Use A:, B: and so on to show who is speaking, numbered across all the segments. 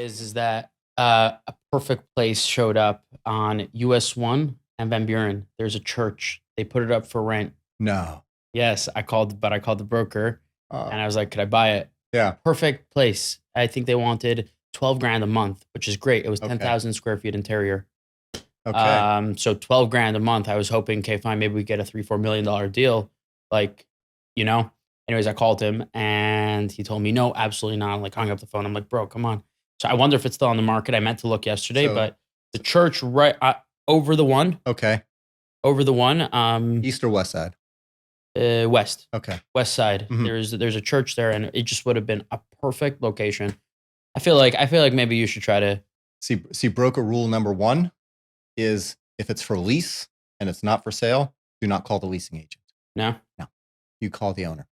A: is that a perfect place showed up on US 1 and Van Buren. There's a church. They put it up for rent.
B: No.
A: Yes, I called the broker
B: Uh,
A: and I was like, could I buy it?
B: yeah.
A: Perfect place. I think they wanted 12 grand a month, which is great. It was
B: Okay.
A: 10,000 square feet interior.
B: Okay.
A: So 12 grand a month. I was hoping, okay, fine, maybe we get a $3, $4 million deal. Like, you know. Anyways, I called him and he told me no, absolutely not. I'm like hung up the phone. I'm like, bro, come on. So I wonder if it's still on the market. I meant to look yesterday,
B: So,
A: but the church right over the one,
B: okay.
A: over the one,
B: East or west side?
A: west,
B: Okay.
A: west side.
B: hmm
A: There's a church there, and it just would have been a perfect location. I feel like maybe you should try to.
B: See, broker rule number one is if it's for lease and it's not for sale, do not call the leasing agent.
A: No,
B: No, you call the owner.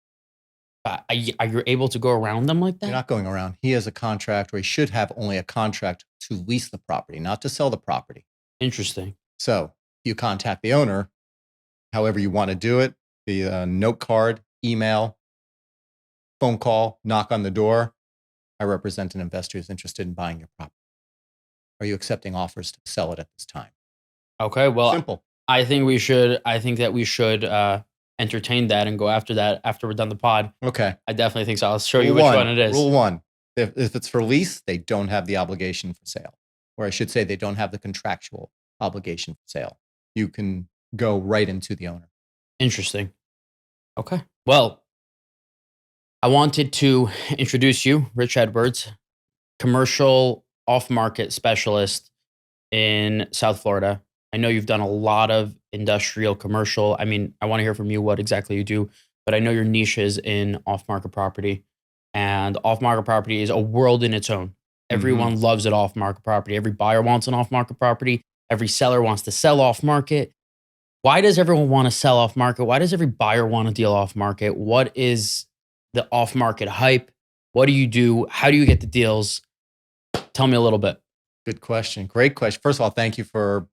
A: are you able to go around them like
B: You're
A: that?
B: not going around. He has a contract, or he should have only a contract to lease the property, not to sell the property.
A: Interesting.
B: So you contact the owner, however you want to do it, the note card, email, phone call, knock on the door. I represent an investor who's interested in buying your property. Are you accepting offers to sell it at this time?
A: Okay, well,
B: Simple.
A: I think we should. I think that we should entertain that and go after that after we're done the pod.
B: Okay.
A: I definitely think so. I'll show you
B: Rule
A: which one
B: one.
A: it is.
B: Rule one. If it's for lease, they don't have the obligation for sale. Or I should say, they don't have the contractual obligation for sale. You can go right into the owner.
A: Interesting. Okay. Well, I wanted to introduce you, Rich Edwards, commercial off-market specialist in South Florida. I know you've done a lot of industrial commercial. I mean, I want to hear from you what exactly you do, but I know your niche is in off-market property. And off-market property is a world in its own.
B: Mm-hmm.
A: Everyone loves it off-market property. Every buyer wants an off-market property. Every seller wants to sell off-market. Why does everyone want to sell off-market? Why does every buyer want to deal off-market? What is the off-market hype? What do you do? How do you get the deals? Tell me a little bit.
B: Good question. Great question. First of all, thank you for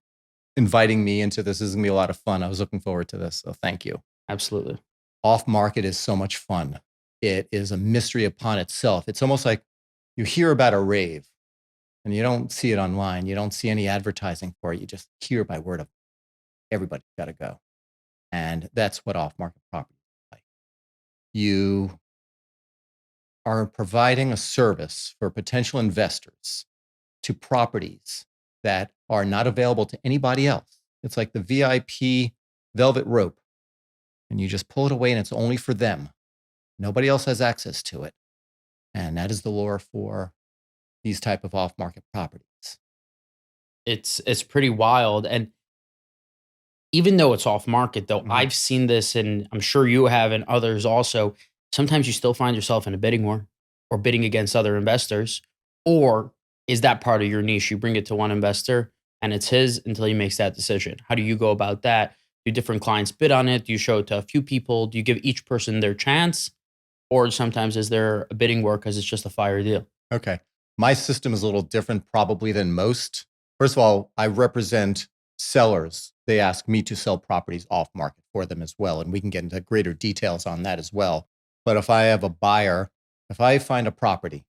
B: inviting me into this. This is going to be a lot of fun. I was looking forward to this. So thank you.
A: Absolutely.
B: Off market is so much fun. It is a mystery upon itself. It's almost like you hear about a rave and you don't see it online. You don't see any advertising for it. You just hear by word of everybody's got to go. And that's what off market property is like. You are providing a service for potential investors to properties that are not available to anybody else. It's like the VIP velvet rope, and you just pull it away and it's only for them. Nobody else has access to it. And that is the lure for these type of off-market properties.
A: It's pretty wild. And even though it's off market, though,
B: Mhm.
A: I've seen this and I'm sure you have and others also. Sometimes you still find yourself in a bidding war or bidding against other investors. Or is that part of your niche? You bring it to one investor and it's his until he makes that decision. How do you go about that? Do different clients bid on it? Do you show it to a few people? Do you give each person their chance? Or sometimes is there a bidding war because it's just a fire deal?
B: Okay. My system is a little different probably than most. First of all, I represent sellers. They ask me to sell properties off market for them as well. And we can get into greater details on that as well. But if I have a buyer, if I find a property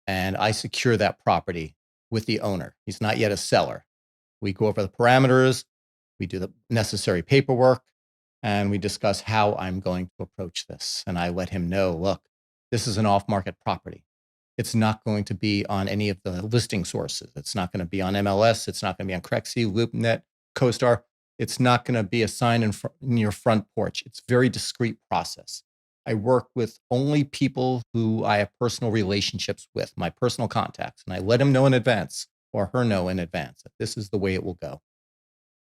B: and I secure that property with the owner, he's not yet a seller. We go over the parameters, we do the necessary paperwork, and we discuss how I'm going to approach this. And I let him know, look, this is an off market property. It's not going to be on any of the listing sources. It's not going to be on MLS. It's not going to be on Crexy, LoopNet, CoStar. It's not going to be a sign in your front porch. It's a very discreet process. I work with only people who I have personal relationships with, my personal contacts, and I let him know in advance or her know in advance that this is the way it will go.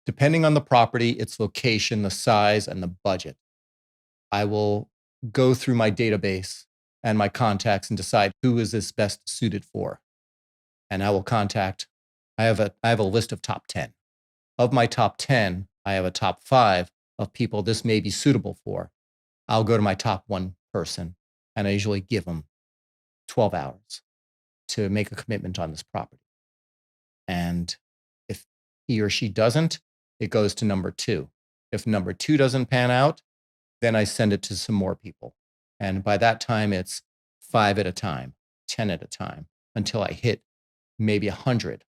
B: Depending on the property, its location, the size, and the budget, I will go through my database and my contacts and decide who is this best suited for. And I will contact, I have a list of top 10. Of my top 10, I have a top 5 of people this may be suitable for. I'll go to my top one person and I usually give them 12 hours to make a commitment on this property. And if he or she doesn't, it goes to number 2. If number 2 doesn't pan out, then I send it to some more people. And by that time, it's 5 at a time, 10 at a time, until I hit maybe 100.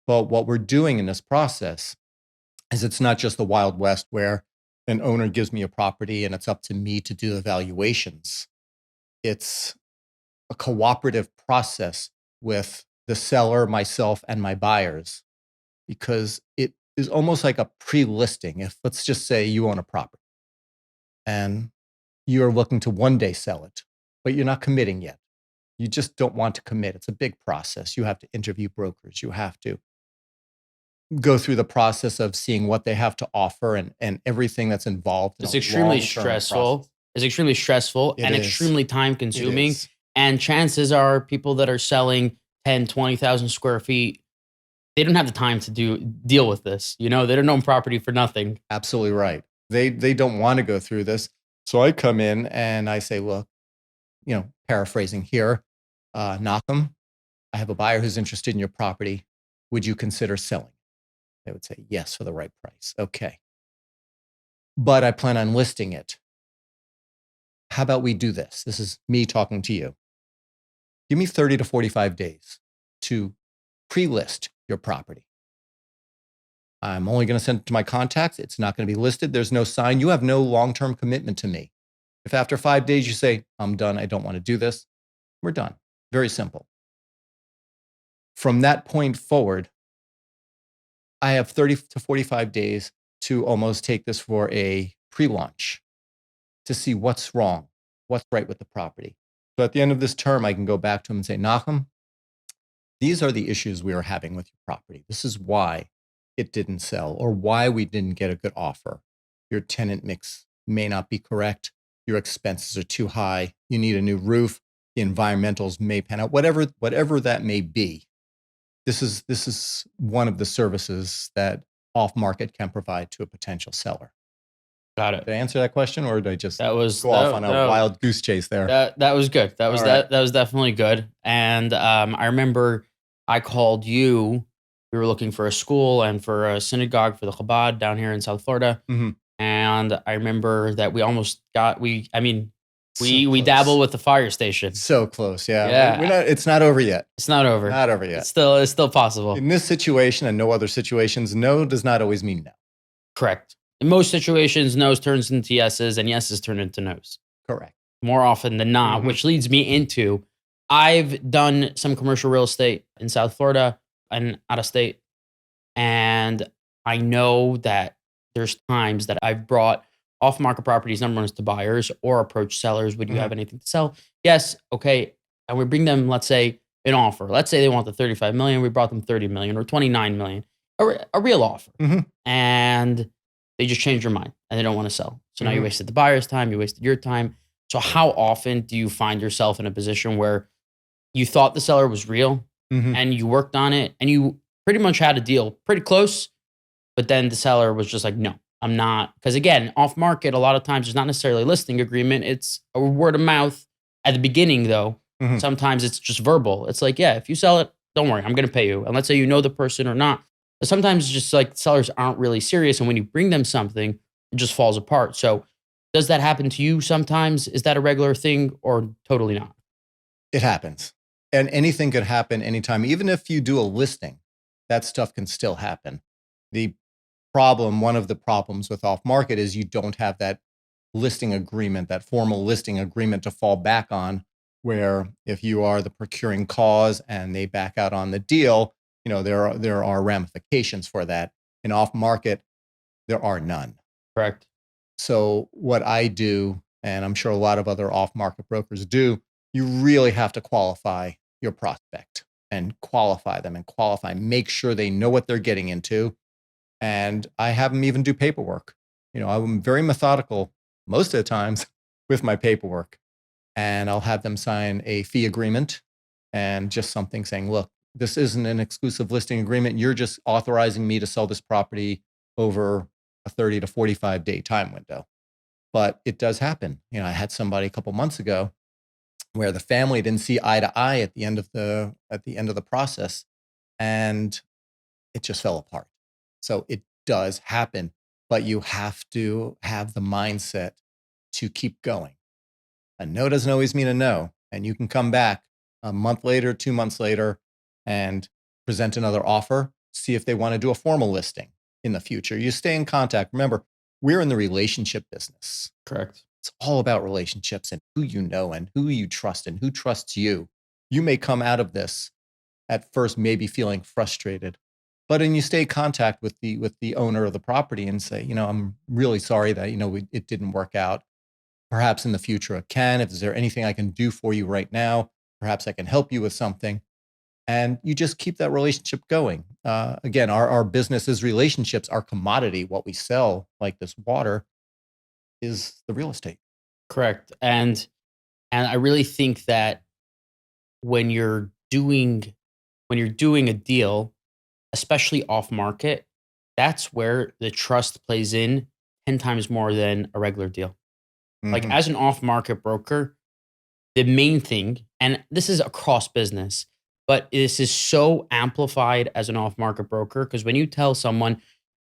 B: But what we're doing in this process is it's not just the Wild West where an owner gives me a property and it's up to me to do the valuations. It's a cooperative process with the seller, myself, and my buyers, because it is almost like a pre-listing. If, let's just say, you own a property and you're looking to one day sell it, but you're not committing yet. You just don't want to commit. It's a big process. You have to interview brokers. You have to go through the process of seeing what they have to offer and everything that's involved in
A: It's
B: a
A: extremely
B: long-term
A: stressful.
B: process.
A: It's extremely stressful
B: It
A: and
B: is.
A: extremely time
B: It
A: consuming.
B: is.
A: And chances are people that are selling 10, 20,000 square feet, they don't have the time to deal with this. You know, they don't own property for nothing.
B: Absolutely right. They don't want to go through this. So I come in and I say, look, paraphrasing here, Knock'em, I have a buyer who's interested in your property. Would you consider selling? They would say yes for the right price. Okay. But I plan on listing it. How about we do this? This is me talking to you. Give me 30 to 45 days to pre-list your property. I'm only going to send it to my contacts. It's not going to be listed. There's no sign. You have no long-term commitment to me. If after 5 days you say, I'm done, I don't want to do this, we're done. Very simple. From that point forward, I have 30 to 45 days to almost take this for a pre-launch to see what's wrong, what's right with the property. So at the end of this term, I can go back to him and say, Nachum, these are the issues we are having with your property. This is why it didn't sell or why we didn't get a good offer. Your tenant mix may not be correct. Your expenses are too high. You need a new roof. The environmentals may pan out, whatever that may be. This is one of the services that off market can provide to a potential seller.
A: Got it.
B: Did I answer that question, or did I just
A: That was
B: go off on a wild goose chase there?
A: That was good. That was
B: All right.
A: that was definitely good. And I remember I called you. We were looking for a school and for a synagogue for the Chabad down here in South Florida.
B: Mhm.
A: And I remember that we almost got we
B: So
A: we
B: close.
A: dabble with the fire station.
B: So close, yeah.
A: Yeah.
B: It's not over yet.
A: It's not over.
B: Not over yet.
A: It's still possible.
B: In this situation and no other situations, no does not always mean no.
A: Correct. In most situations, no's turns into yeses and yeses turn into no's.
B: Correct.
A: More often than not,
B: Mhm.
A: which leads me into I've done some commercial real estate in South Florida and out of state. And I know that there's times that I've brought off market properties, number one, is to buyers or approach sellers. Would you have anything to sell? Yes. Okay. And we bring them, let's say, an offer. Let's say they want the 35 million. We brought them 30 million or 29 million, a real offer.
B: Mhm.
A: And they just changed their mind and they don't want to sell. So now you
B: Mhm.
A: wasted the buyer's time, you wasted your time. So how often do you find yourself in a position where you thought the seller was real
B: Mhm.
A: and you worked on it and you pretty much had a deal pretty close, but then the seller was just like, no, I'm not. Because again, off market, a lot of times it's not necessarily a listing agreement, it's a word of mouth. At the beginning, though,
B: Mhm.
A: sometimes it's just verbal. It's like, yeah, if you sell it, don't worry, I'm going to pay you. And let's say you know the person or not. But sometimes it's just like sellers aren't really serious. And when you bring them something, it just falls apart. So does that happen to you sometimes? Is that a regular thing or totally not?
B: It happens. And anything could happen anytime. Even if you do a listing, that stuff can still happen. The one of the problems with off market is you don't have that listing agreement, that formal listing agreement to fall back on, where if you are the procuring cause and they back out on the deal, there are ramifications for that. In off market, there are none.
A: Correct.
B: So what I do, and I'm sure a lot of other off market brokers do, you really have to qualify your prospect and qualify them and make sure they know what they're getting into. And I have them even do paperwork. I'm very methodical most of the times with my paperwork. And I'll have them sign a fee agreement and just something saying, look, this isn't an exclusive listing agreement. You're just authorizing me to sell this property over a 30 to 45 day time window. But it does happen. I had somebody a couple months ago where the family didn't see eye to eye at the end of the process, and it just fell apart. So it does happen, but you have to have the mindset to keep going. A no doesn't always mean a no, and you can come back a month later, 2 months later, and present another offer, see if they want to do a formal listing in the future. You stay in contact. Remember, we're in the relationship business.
A: Correct.
B: It's all about relationships and who you know and who you trust and who trusts you. You may come out of this at first maybe feeling frustrated, but then you stay in contact with the owner of the property and say, I'm really sorry that it didn't work out. Perhaps in the future it can. If is there anything I can do for you right now, perhaps I can help you with something. And you just keep that relationship going. Again, our business is relationships. Our commodity, what we sell, like this water, is the real estate.
A: Correct. And I really think that when you're doing a deal, especially off market, that's where the trust plays in 10 times more than a regular deal. Like
B: Mhm.
A: as an off market broker, the main thing, and this is across business, but this is so amplified as an off market broker because when you tell someone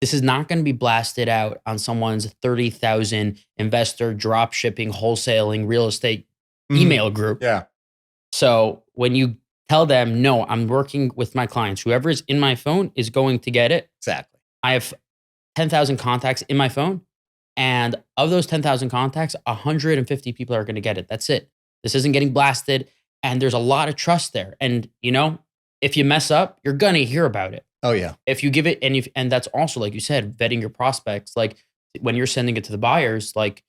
A: this is not going to be blasted out on someone's 30,000 investor drop shipping, wholesaling, real estate
B: Mhm.
A: email group.
B: Yeah,
A: So when you tell them, no, I'm working with my clients, whoever is in my phone is going to get it.
B: exactly.
A: I have 10,000 contacts in my phone. And of those 10,000 contacts, 150 people are going to get it. That's it. This isn't getting blasted. And there's a lot of trust there. And, if you mess up, you're going to hear about it.
B: Oh, yeah.
A: If you give it, and that's also, like you said, vetting your prospects. Like when you're sending it to the buyers, like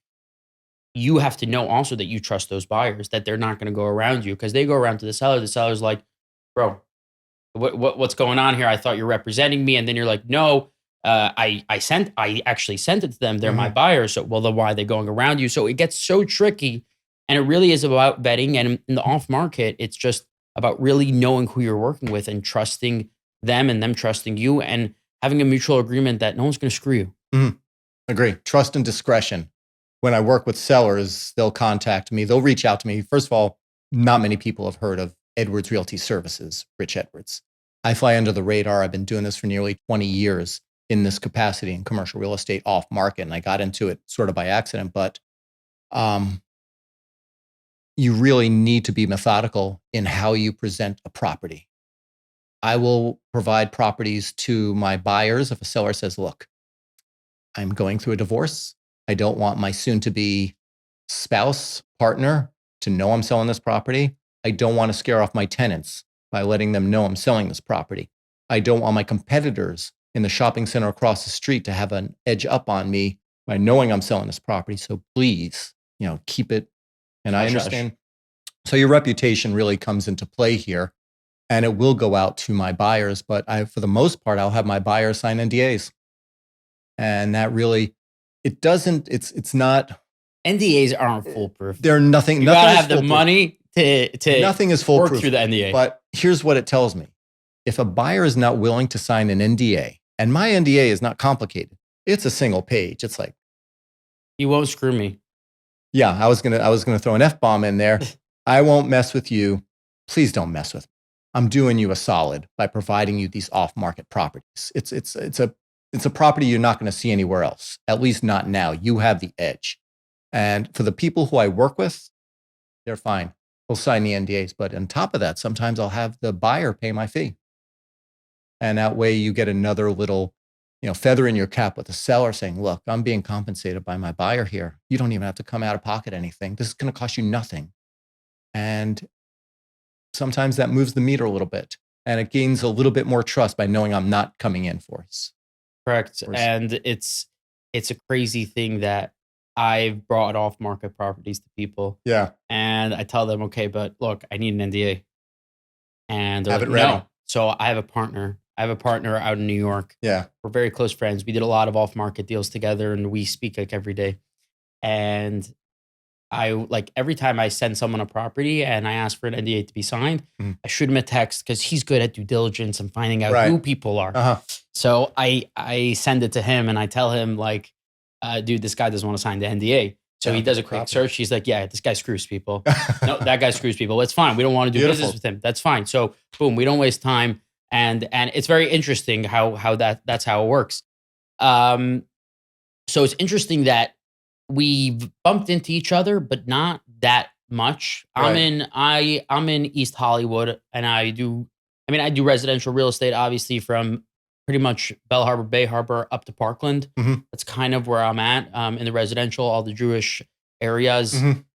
A: you have to know also that you trust those buyers, that they're not going to go around you because they go around to the seller. The seller's like, bro, what's going on here? I thought you're representing me. And then you're like, no, I actually sent it to them. They're my
B: Mhm.
A: buyers. So, well, then why are they going around you? So it gets so tricky. And it really is about vetting. And in the off market, it's just about really knowing who you're working with and trusting them and them trusting you and having a mutual agreement that no one's going to screw you.
B: Mhm. Agree. Trust and discretion. When I work with sellers, they'll contact me. They'll reach out to me. First of all, not many people have heard of Edwards Realty Services, Rich Edwards. I fly under the radar. I've been doing this for nearly 20 years in this capacity in commercial real estate off market. And I got into it sort of by accident, but um, you really need to be methodical in how you present a property. I will provide properties to my buyers if a seller says, look, I'm going through a divorce. I don't want my soon to be spouse, partner to know I'm selling this property. I don't want to scare off my tenants by letting them know I'm selling this property. I don't want my competitors in the shopping center across the street to have an edge up on me by knowing I'm selling this property. So please, keep it. And I
A: Hush, hush.
B: understand. So your reputation really comes into play here and it will go out to my buyers, but for the most part, I'll have my buyers sign NDAs. And that really, it doesn't, it's not,
A: NDAs aren't foolproof.
B: they're nothing,
A: You
B: nothing
A: gotta
B: is
A: have the
B: foolproof.
A: money to
B: Nothing is
A: work
B: foolproof.
A: through the NDA.
B: But here's what it tells me. If a buyer is not willing to sign an NDA, and my NDA is not complicated, it's a single page. It's like,
A: You won't screw me.
B: yeah, I was gonna throw an F-bomb in there. I won't mess with you. Please don't mess with me. I'm doing you a solid by providing you these off-market properties. It's a property you're not going to see anywhere else. At least not now. You have the edge. And for the people who I work with, they're fine. We'll sign the NDAs. But on top of that, sometimes I'll have the buyer pay my fee. And that way you get another little, feather in your cap with the seller saying, look, I'm being compensated by my buyer here. You don't even have to come out of pocket anything. This is going to cost you nothing. And sometimes that moves the meter a little bit and it gains a little bit more trust by knowing I'm not coming in for us.
A: Correct. And it's a crazy thing that I've brought off market properties to people
B: Yeah.
A: and I tell them, okay, but look, I need an NDA. And they're
B: Have
A: like,
B: it ready.
A: no. So I have a partner. I have a partner out in New York.
B: Yeah.
A: We're very close friends. We did a lot of off market deals together and we speak like every day. And I like every time I send someone a property and I ask for an NDA to be signed,
B: Mhm.
A: I shoot him a text because he's good at due diligence and finding out
B: Right.
A: who people are.
B: Uh-huh.
A: So I send it to him and I tell him like, dude, this guy doesn't want to sign the NDA. So
B: Yeah,
A: he does a quick
B: property.
A: search. He's like, yeah, this guy screws people. No, that guy screws people. It's fine. We don't want to do
B: Beautiful.
A: business with him. That's fine. So boom, we don't waste time. And it's very interesting how that's how it works. So it's interesting that we've bumped into each other, but not that much.
B: Right.
A: I'm in East Hollywood and I do I mean, I do residential real estate, obviously, from pretty much Bell Harbor, Bay Harbor, up to Parkland.
B: Mhm.
A: That's kind of where I'm at in the residential, all the Jewish areas.
B: Mhm.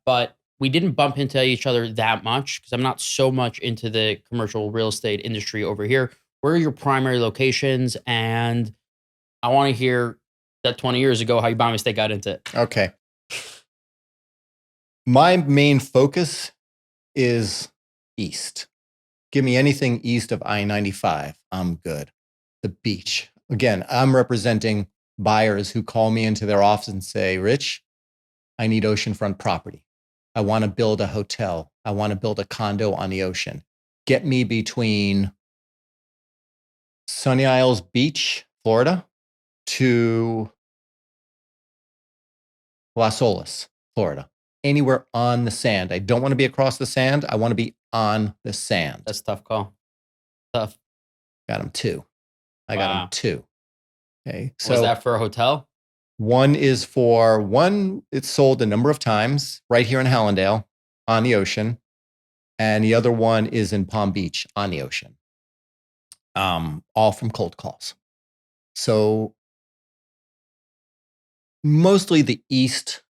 A: But we didn't bump into each other that much because I'm not so much into the commercial real estate industry over here. Where are your primary locations? And I want to hear that 20 years ago how you by mistake got into it.
B: Okay. My main focus is east. Give me anything east of I-95. I'm good. The beach. Again, I'm representing buyers who call me into their office and say, Rich, I need oceanfront property. I want to build a hotel. I want to build a condo on the ocean. Get me between Sunny Isles Beach, Florida, to Las Olas, Florida. Anywhere on the sand. I don't want to be across the sand. I want to be on the sand.
A: That's a tough call. Tough.
B: Got them two. I got them
A: Wow.
B: two. Okay.
A: Was
B: So
A: that for a hotel?
B: one is for one, it's sold a number of times right here in Hallandale on the ocean. And the other one is in Palm Beach on the ocean. All from cold calls. So mostly the east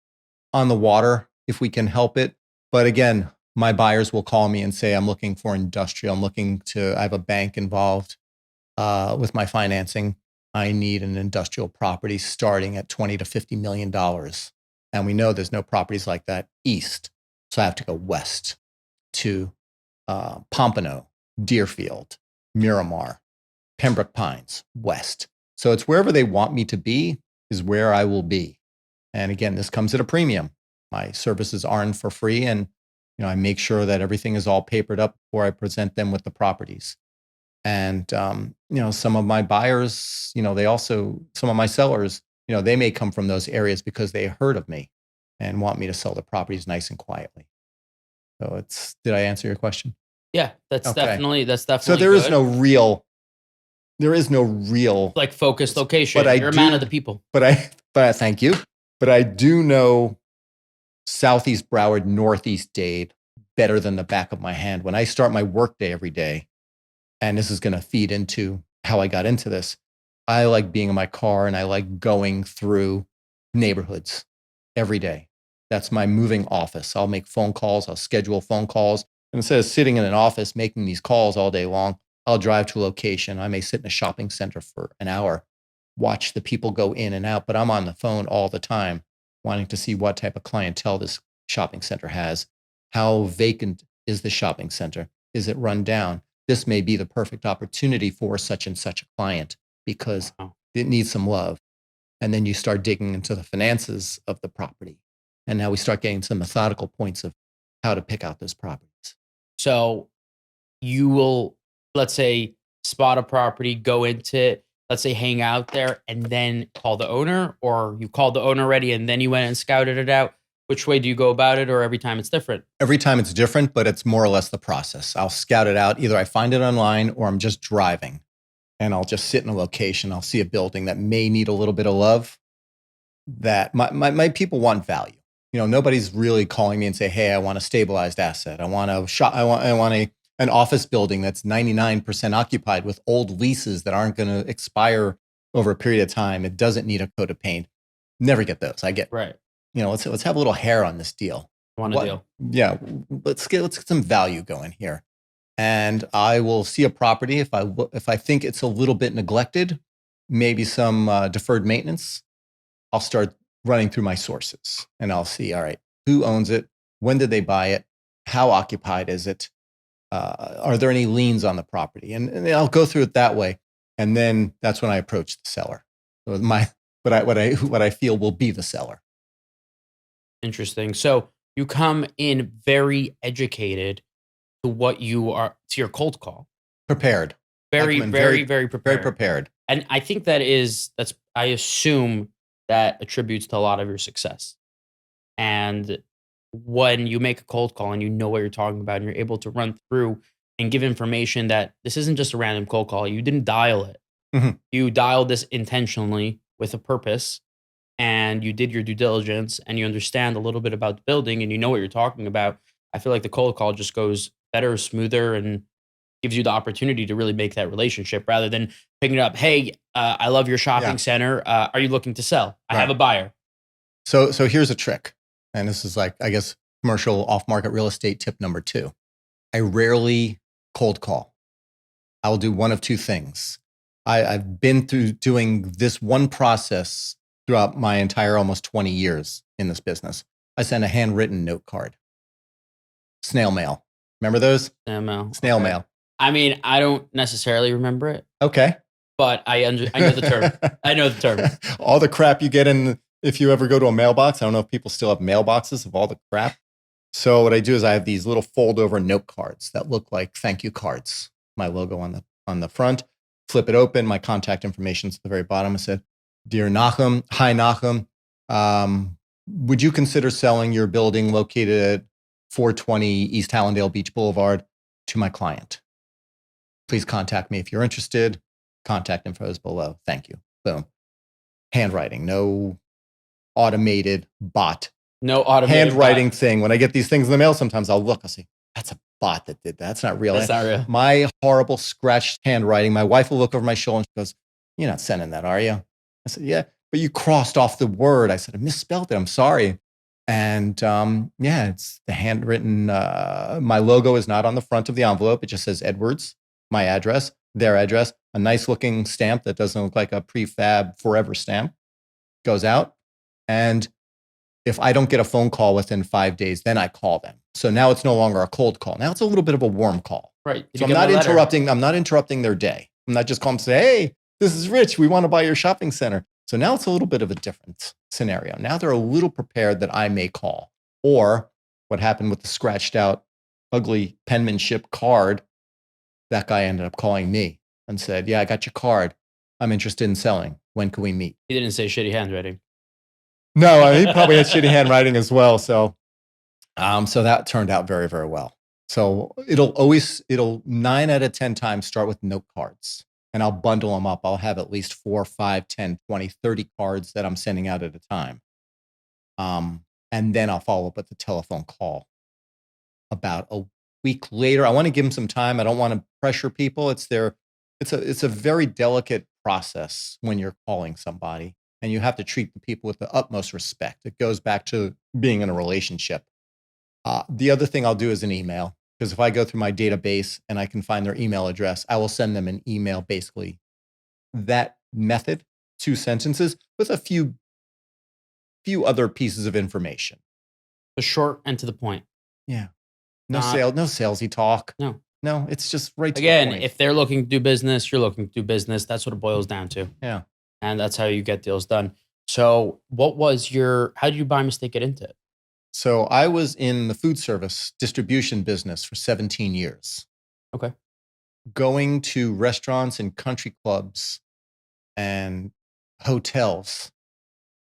B: on the water, if we can help it. But again, my buyers will call me and say, I'm looking for industrial. I have a bank involved with my financing. I need an industrial property starting at 20 to $50 million. And we know there's no properties like that east. So I have to go west to Pompano, Deerfield, Miramar, Pembroke Pines, west. So it's wherever they want me to be is where I will be. And again, this comes at a premium. My services aren't for free. And I make sure that everything is all papered up before I present them with the properties. And some of my buyers, some of my sellers, they may come from those areas because they heard of me and want me to sell the properties nice and quietly. So did I answer your question?
A: Yeah, that's
B: Okay.
A: definitely
B: So there is
A: good.
B: there is no real
A: Like focused location.
B: But I
A: You're a man
B: do-
A: of the people.
B: but I thank you. But I do know Southeast Broward, Northeast Dade better than the back of my hand. When I start my workday every day, and this is going to feed into how I got into this, I like being in my car and I like going through neighborhoods every day. That's my moving office. I'll make phone calls. I'll schedule phone calls. And instead of sitting in an office making these calls all day long, I'll drive to a location. I may sit in a shopping center for an hour, watch the people go in and out, but I'm on the phone all the time, wanting to see what type of clientele this shopping center has. How vacant is the shopping center? Is it run down? This may be the perfect opportunity for such and such a client because
A: Wow.
B: it needs some love. And then you start digging into the finances of the property. And now we start getting some methodical points of how to pick out those properties.
A: So you will, let's say, spot a property, go into it, let's say hang out there, and then call the owner, or you called the owner already and then you went and scouted it out. Which way do you go about it, or every time it's different?
B: Every time it's different, but it's more or less the process. I'll scout it out. Either I find it online or I'm just driving and I'll just sit in a location. I'll see a building that may need a little bit of love, that my people want value. Nobody's really calling me and say, hey, I want a stabilized asset. I want an office building that's 99% occupied with old leases that aren't going to expire over a period of time. It doesn't need a coat of paint. Never get those. I get,
A: Right.
B: let's have a little hair on this deal.
A: Want a deal.
B: Yeah, let's get some value going here. And I will see a property if I think it's a little bit neglected, maybe some deferred maintenance. I'll start running through my sources and I'll see, all right, who owns it? When did they buy it? How occupied is it? Are there any liens on the property? And I'll go through it that way. And then that's when I approach the seller. So what I feel will be the seller.
A: Interesting. So you come in very educated to what you are, to your cold call.
B: Prepared.
A: Very, very, very prepared.
B: Very prepared.
A: And I think I assume that attributes to a lot of your success. And when you make a cold call and you know what you're talking about and you're able to run through and give information that this isn't just a random cold call, you didn't dial it.
B: Mm-hmm.
A: You dialed this intentionally with a purpose, and you did your due diligence and you understand a little bit about the building and you know what you're talking about. I feel like the cold call just goes better, smoother, and gives you the opportunity to really make that relationship rather than picking it up. Hey, I love your shopping
B: Yeah.
A: center. Are you looking to sell? I have
B: Right.
A: a buyer.
B: So here's a trick. And this is like, I guess, commercial off-market real estate tip number 2. I rarely cold call. I will do one of two things. I've been through doing this one process throughout my entire almost 20 years in this business. I send a handwritten note card, snail mail. Remember those? Snail
A: Okay.
B: mail.
A: I mean, I don't necessarily remember it,
B: Okay.
A: but I know the term. I know the term.
B: All the crap you get in, if you ever go to a mailbox, I don't know if people still have mailboxes of all the crap. So what I do is I have these little fold over note cards that look like thank you cards. My logo on the front. Flip it open. My contact information is at the very bottom. I said, "Dear Nachum, hi Nachum. Would you consider selling your building located at 420 East Hallandale Beach Boulevard to my client? Please contact me if you're interested. Contact info is below. Thank you." Boom. Handwriting, no automated bot
A: No automated
B: handwriting
A: bot.
B: thing. When I get these things in the mail, sometimes I'll look, I'll say, that's a bot that did that. That's not real.
A: That's not real.
B: My horrible scratched handwriting, my wife will look over my shoulder and she goes, "You're not sending that, are you?" I said, "Yeah, but you crossed off the word." I said, "I misspelled it. I'm sorry." And yeah, it's the handwritten. My logo is not on the front of the envelope. It just says Edwards, my address, their address, a nice looking stamp that doesn't look like a prefab forever stamp goes out. And if I don't get a phone call within 5 days, then I call them. So now it's no longer a cold call. Now it's a little bit of a warm call.
A: Right.
B: So I'm not interrupting their day. I'm not just calling to say, "Hey, this is Rich. We want to buy your shopping center." So now it's a little bit of a different scenario. Now they're a little prepared that I may call. Or what happened with the scratched out, ugly penmanship card, that guy ended up calling me and said, "Yeah, I got your card. I'm interested in selling. When can we meet?"
A: He didn't say shitty handwriting.
B: No, he probably had shitty handwriting as well. So that turned out very, very well. So it'll 9 out of 10 times start with note cards, and I'll bundle them up. I'll have at least 4, 5, 10, 20, 30 cards that I'm sending out at a time. And then I'll follow up with a telephone call about a week later. I want to give them some time. I don't want to pressure people. It's a very delicate process when you're calling somebody, and you have to treat the people with the utmost respect. It goes back to being in a relationship. The other thing I'll do is an email, because if I go through my database and I can find their email address, I will send them an email, basically that method, 2 sentences with a few other pieces of information.
A: The short and to the point.
B: Yeah. No
A: Not-
B: no salesy talk.
A: No.
B: No, it's just right to the
A: Again,
B: point.
A: if they're looking to do business, you're looking to do business. That's what it boils down to.
B: Yeah.
A: And that's how you get deals done. So how did you by mistake get into it?
B: So I was in the food service distribution business for 17 years.
A: Okay.
B: Going to restaurants and country clubs and hotels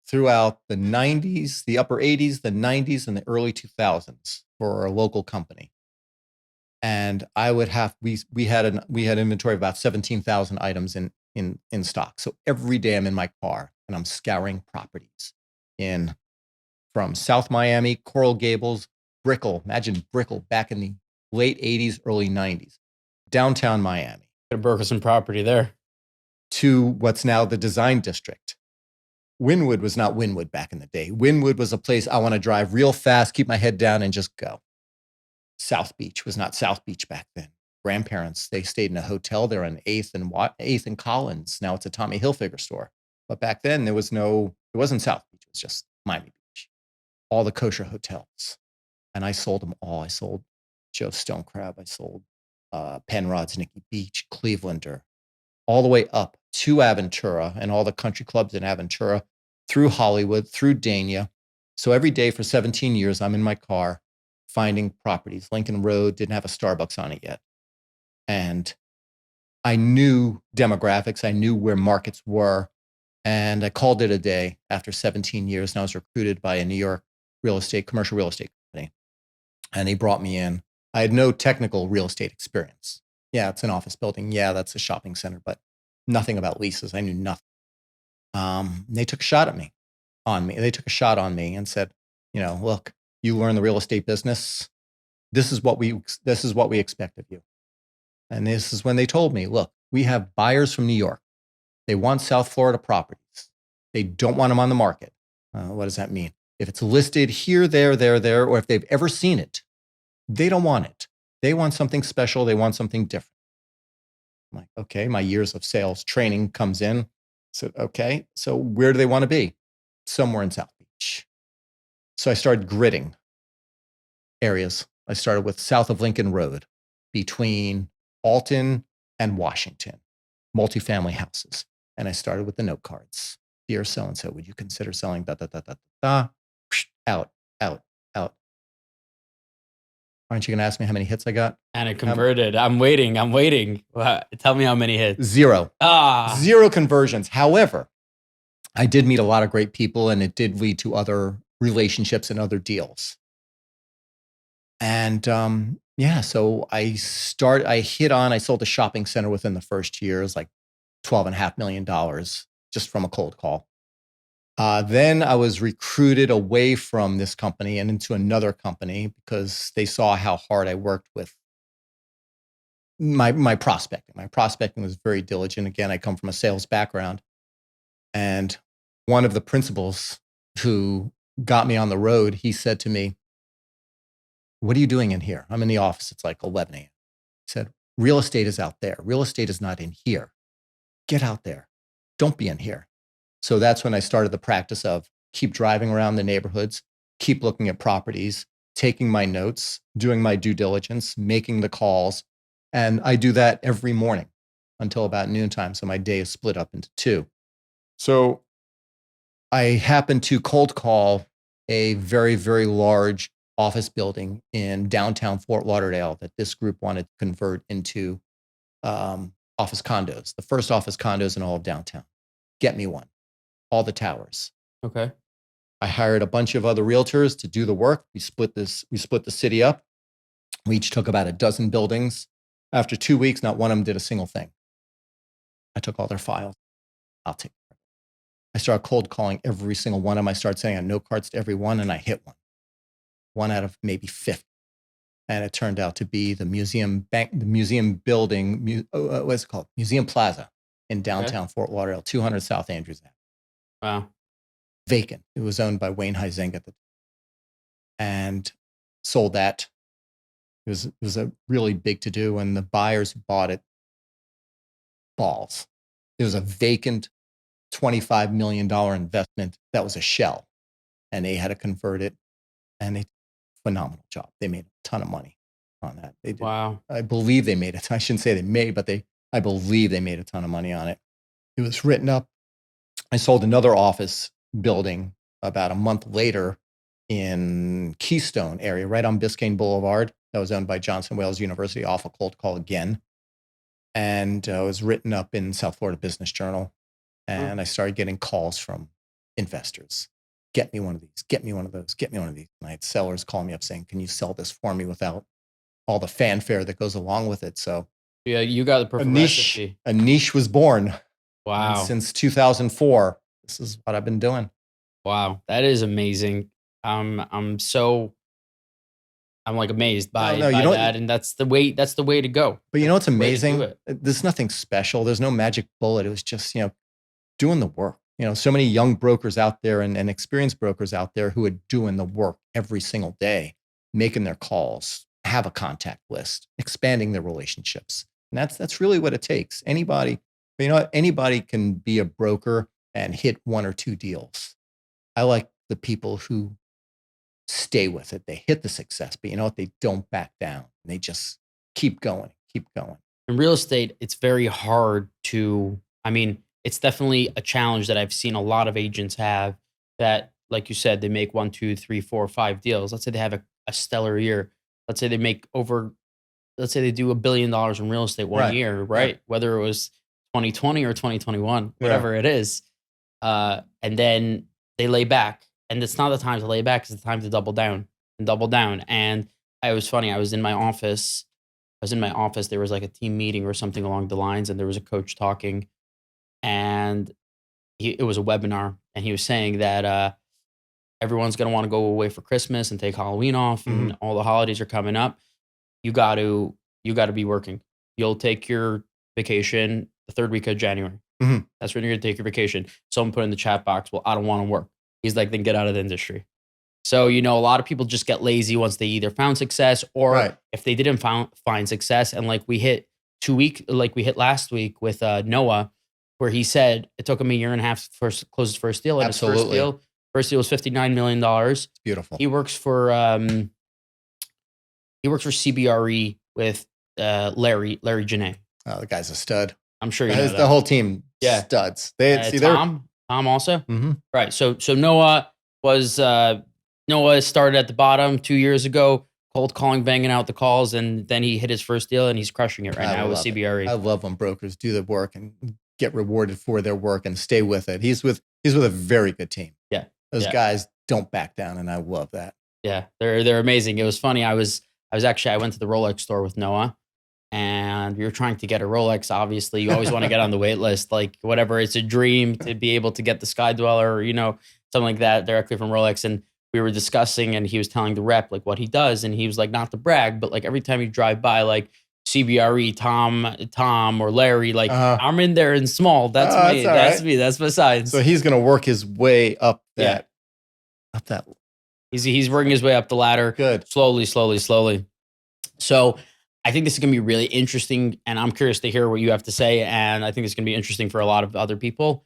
B: throughout the 90s, the upper 80s, the 90s, and the early 2000s for a local company. And I would have we had inventory of about 17,000 items in stock. So every day I'm in my car and I'm scouring properties from South Miami, Coral Gables, Brickell. Imagine Brickell back in the late 80s, early 90s. Downtown Miami.
A: Could have broken some property there.
B: To what's now the Design District. Wynwood was not Wynwood back in the day. Wynwood was a place I want to drive real fast, keep my head down, and just go. South Beach was not South Beach back then. Grandparents, they stayed in a hotel there on 8th and Collins. Now it's a Tommy Hilfiger store. But back then it wasn't South Beach. It was just Miami Beach. All the kosher hotels. And I sold them all. I sold Joe Stonecrab. I sold Penrod's, Nikki Beach, Clevelander, all the way up to Aventura and all the country clubs in Aventura, through Hollywood, through Dania. So every day for 17 years, I'm in my car finding properties. Lincoln Road didn't have a Starbucks on it yet. And I knew demographics. I knew where markets were. And I called it a day after 17 years. And I was recruited by a New York commercial real estate company. And they brought me in. I had no technical real estate experience. Yeah, it's an office building. Yeah, that's a shopping center, but nothing about leases. I knew nothing. They took a shot on me. They took a shot on me and said, "Look, you learn the real estate business. This is what we expect of you. And this is when they told me, look, we have buyers from New York. They want South Florida properties. They don't want them on the market. What does that mean? If it's listed here, there, or if they've ever seen it, they don't want it. They want something special. They want something different. I'm like, okay, my years of sales training comes in. So, okay, so where do they want to be? Somewhere in South Beach. So I started gridding areas. I started with south of Lincoln Road, between Alton and Washington, multifamily houses. And I started with the note cards. Dear so-and-so, would you consider selling da, da, da, da, da, da? Out, out, out. Aren't you going to ask me how many hits I got?
A: And it converted. I'm waiting. Tell me how many hits.
B: Zero.
A: Ah.
B: Zero conversions. However, I did meet a lot of great people, and it did lead to other relationships and other deals. And so I sold a shopping center within the first year. It was like $12.5 million just from a cold call. Then I was recruited away from this company and into another company because they saw how hard I worked with my prospecting. My prospecting was very diligent. Again, I come from a sales background. And one of the principals who got me on the road, he said to me, what are you doing in here? I'm in the office. It's like 11 a.m. He said, real estate is out there. Real estate is not in here. Get out there. Don't be in here. So that's when I started the practice of keep driving around the neighborhoods, keep looking at properties, taking my notes, doing my due diligence, making the calls. And I do that every morning until about noontime. So my day is split up into two. So I happened to cold call a very, very large office building in downtown Fort Lauderdale that this group wanted to convert into office condos, the first office condos in all of downtown. Get me one, all the towers.
A: Okay.
B: I hired a bunch of other realtors to do the work. We split the city up. We each took about a dozen buildings. After 2 weeks, not one of them did a single thing. I took all their files. I'll take it. I started cold calling every single one of them. I started sending out note cards to every one, and I hit one out of maybe 50. And it turned out to be the museum building, what's it called? Museum Plaza in downtown Fort Lauderdale, 200 South Andrews Ave.
A: Wow.
B: Vacant. It was owned by Wayne Huizenga at the time. And sold that. It was a really big to do, and the buyers who bought it, balls. It was a vacant $25 million investment that was a shell, and they had to convert it, and they phenomenal job. They made a ton of money on that. They did.
A: Wow.
B: I believe they made it. I shouldn't say they made, but I believe they made a ton of money on it. It was written up. I sold another office building about a month later in Keystone area, right on Biscayne Boulevard. That was owned by Johnson Wales University, off a cold call again. And it was written up in South Florida Business Journal. And I started getting calls from investors. Get me one of these, get me one of those, get me one of these. And I had sellers call me up saying, can you sell this for me without all the fanfare that goes along with it? So
A: yeah, you got the perfect recipe.
B: A niche was born.
A: Wow.
B: And since 2004, this is what I've been doing.
A: Wow. That is amazing. I'm like amazed by that. And that's the way to go.
B: But you know what's amazing? There's nothing special. There's no magic bullet. It was just, doing the work. So many young brokers out there and experienced brokers out there who are doing the work every single day, making their calls, have a contact list, expanding their relationships. And that's really what it takes. Anybody can be a broker and hit one or two deals. I like the people who stay with it. They hit the success, but you know what? They don't back down. They just keep going.
A: In real estate, it's very hard to, it's definitely a challenge that I've seen a lot of agents have that, like you said, they make 1, 2, 3, 4, 5 deals. Let's say they have a stellar year. Let's say they do $1 billion in real estate one year, right? Whether it was 2020 or 2021, whatever it is. And then they lay back. And it's not the time to lay back, it's the time to double down. And it was funny. I was in my office. There was like a team meeting or something along the lines, and there was a coach talking, and it was a webinar, and he was saying that everyone's going to want to go away for Christmas and take Halloween off, and all the holidays are coming up. You got to be working. you'll take your vacation the third week of January.
B: Mhm.
A: That's when you're gonna take your vacation. Someone put in the chat box, well, I don't want to work. He's like, then get out of the industry. So, a lot of people just get lazy once they either found success or
B: Right.
A: if they didn't find success. And like we hit like we hit last week with Noah, where he said it took him a year and a half to close his first deal. And his
B: Absolutely.
A: first deal was $59 million.
B: It's beautiful.
A: He works for CBRE with Larry Janae.
B: Oh, the guy's a stud.
A: I'm sure you know that.
B: The whole team,
A: Yeah.
B: studs.
A: Tom also.
B: Mhm.
A: Right. So Noah started at the bottom 2 years ago, cold calling, banging out the calls, and then he hit his first deal, and he's crushing it right now with CBRE.
B: I love when brokers do the work and get rewarded for their work and stay with it. He's with a very good team.
A: Yeah.
B: Those guys don't back down, and I love that.
A: Yeah, they're amazing. It was funny. I went to the Rolex store with Noah, and we were trying to get a Rolex. Obviously, you always want to get on the wait list, like whatever. It's a dream to be able to get the Sky Dweller, or, something like that directly from Rolex. And we were discussing, and he was telling the rep like what he does, and he was like, not to brag, but like every time you drive by, like CBRE, Tom or Larry, like I'm in there in small. That's me. That's me. That's my size.
B: So he's gonna work his way up that. Up that.
A: He's working his way up the ladder.
B: Good.
A: Slowly. So I think this is going to be really interesting, and I'm curious to hear what you have to say. And I think it's going to be interesting for a lot of other people.